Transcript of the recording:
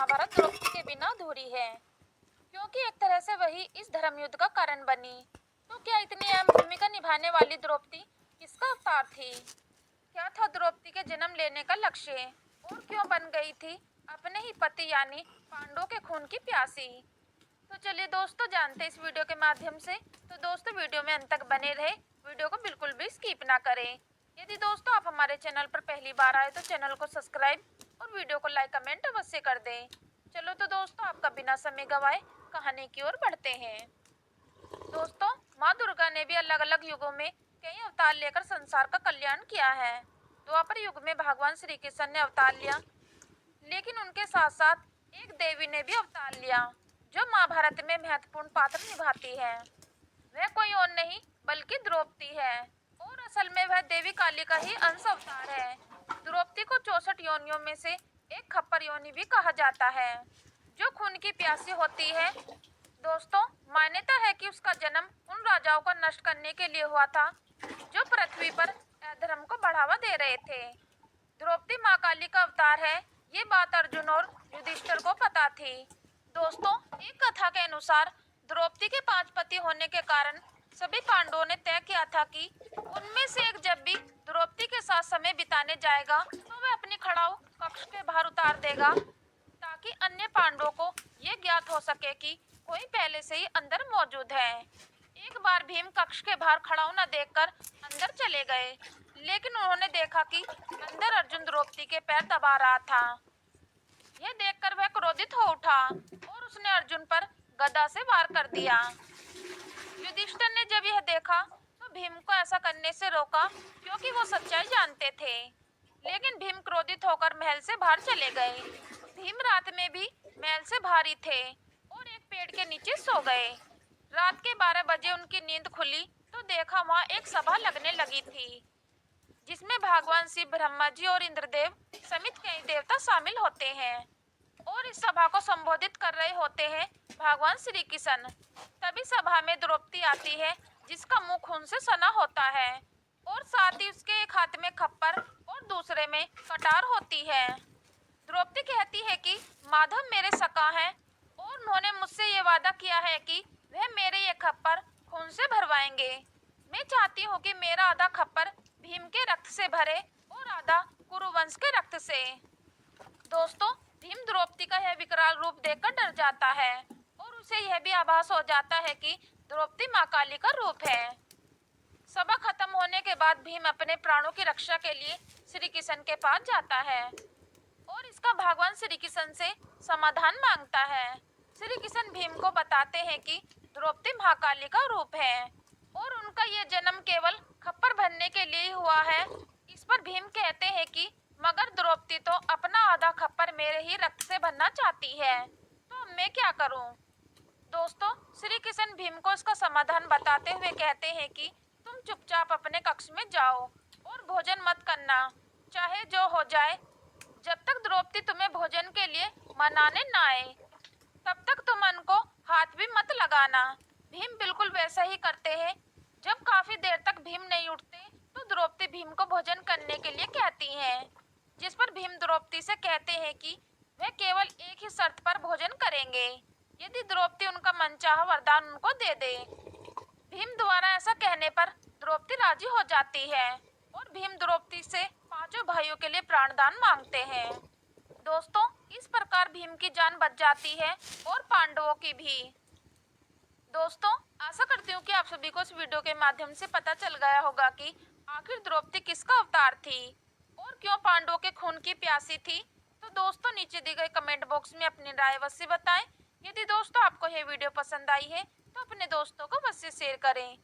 महाभारत द्रौपदी के बिना अधूरी है, क्योंकि एक तरह से वही इस धर्म युद्ध का कारण बनी। तो क्या इतनी अहम भूमिका निभाने वाली द्रौपदी किसका अवतार थी? क्या था द्रौपदी के जन्म लेने का लक्ष्य और क्यों बन गई थी अपने ही पति यानी पांडवों के खून की प्यासी? तो चलिए दोस्तों जानते इस वीडियो के माध्यम से। तो दोस्तों वीडियो में अंत तक बने रहे, वीडियो को बिल्कुल भी स्किप ना करें। यदि दोस्तों आप हमारे चैनल पर पहली बार आए तो चैनल को सब्सक्राइब और वीडियो को लाइक कमेंट अवश्य कर दें। चलो तो दोस्तों आपका बिना समय गवाए कहानी की ओर बढ़ते हैं। दोस्तों माँ दुर्गा ने भी अलग अलग युगों में कई अवतार लेकर संसार का कल्याण किया है। द्वापर युग में भगवान श्री कृष्ण ने अवतार लिया, लेकिन उनके साथ साथ एक देवी ने भी अवतार लिया जो महाभारत में महत्वपूर्ण पात्र निभाती है। वह कोई और नहीं बल्कि द्रौपदी है और असल में वह देवी काली का ही अंश अवतार है। द्रौपदी को 64 योनियों में से एक खप्पर योनि भी कहा जाता है, जो खून की प्यासी होती है। दोस्तों मान्यता है कि उसका जन्म उन राजाओं को नष्ट करने के लिए हुआ था जो पृथ्वी पर अधर्म को बढ़ावा दे रहे थे। द्रौपदी माँ काली का अवतार है, ये बात अर्जुन और युधिष्ठिर को पता थी। दोस्तों एक कथा के अनुसार द्रौपदी के 5 पति होने के कारण सभी पांडवों ने तय किया था कि उनमें से एक जब भी द्रौपदी के साथ समय बिताने जाएगा तो वह अपनी खड़ाऊ कक्ष के बाहर उतार देगा, ताकि अन्य पांडवों को ये ज्ञात हो सके कि कोई पहले से ही अंदर मौजूद है। एक बार भीम कक्ष के बाहर खड़ाऊ न देखकर अंदर चले गए, लेकिन उन्होंने देखा कि अंदर अर्जुन द्रौपदी के पैर दबा रहा था। यह देखकर वह क्रोधित हो उठा और उसने अर्जुन पर गदा से वार कर दिया। युधिष्ठिर ने जब यह देखा तो भीम को ऐसा करने से रोका, क्योंकि वो सच्चाई जानते थे। लेकिन भीम क्रोधित होकर महल से बाहर चले गए। भीम रात में भी महल से बाहर ही थे और एक पेड़ के नीचे सो गए। रात के 12 बजे उनकी नींद खुली तो देखा वहाँ एक सभा लगने लगी थी, जिसमें भगवान शिव, ब्रह्मा जी और इंद्रदेव समेत कई देवता शामिल होते हैं और इस सभा को संबोधित कर रहे होते हैं भगवान श्री कृष्ण। तभी सभा में द्रौपदी आती है, जिसका मुंह खून से सना होता है और साथ ही उसके एक हाथ में खप्पर और दूसरे में कटार होती है। द्रौपदी कहती है कि माधव मेरे सखा हैं और उन्होंने मुझसे ये वादा किया है कि वह मेरे ये खप्पर खून से भरवाएंगे। मैं चाहती हूँ कि मेरा आधा खप्पर भीम के रक्त से भरे और आधा कुरुवंश के रक्त से। दोस्तों भीम द्रौपदी का यह विकराल रूप देखकर डर जाता है और उसे यह भी आभास हो जाता है कि द्रौपदी माँ काली का रूप है। सभा खत्म होने के बाद भीम अपने प्राणों की रक्षा के लिए श्री कृष्ण के पास जाता है और इसका भगवान श्री कृष्ण से समाधान मांगता है। श्री कृष्ण भीम को बताते हैं कि द्रौपदी माँ काली का रूप है और उनका ये जन्म केवल खप्पर भरने के लिए ही हुआ है। इस पर भीम कहते हैं कि मगर द्रौपदी तो अपना आधा खप्पर मेरे ही रक्त से भरना चाहती है, तो मैं क्या करूं? दोस्तों श्री कृष्ण भीम को इसका समाधान बताते हुए कहते हैं कि तुम चुपचाप अपने कक्ष में जाओ और भोजन मत करना, चाहे जो हो जाए। जब तक द्रौपदी तुम्हें भोजन के लिए मनाने ना आए तब तक तुम उनको हाथ भी मत लगाना। भीम बिल्कुल वैसा ही करते हैं। जब काफी देर तक भीम नहीं उठते तो द्रौपदी भीम को भोजन करने के लिए कहती हैं, जिस पर भीम द्रौपदी से कहते हैं कि वह केवल एक ही शर्त पर भोजन करेंगे, यदि द्रौपदी उनका मनचाहा वरदान उनको दे दे। भीम द्वारा ऐसा कहने पर द्रौपदी राजी हो जाती है और भीम द्रौपदी से 5 भाइयों के लिए प्राणदान मांगते हैं। दोस्तों इस प्रकार भीम की जान बच जाती है और पांडवों की भी। दोस्तों आशा करती हूँ कि आप सभी को इस वीडियो के माध्यम से पता चल गया होगा कि आखिर द्रौपदी किसका अवतार थी और क्यों पांडवों के खून की प्यासी थी। तो दोस्तों नीचे दिए गए कमेंट बॉक्स में अपनी राय अवश्य बताएं। यदि दोस्तों आपको यह वीडियो पसंद आई है तो अपने दोस्तों को अवश्य शेयर करें।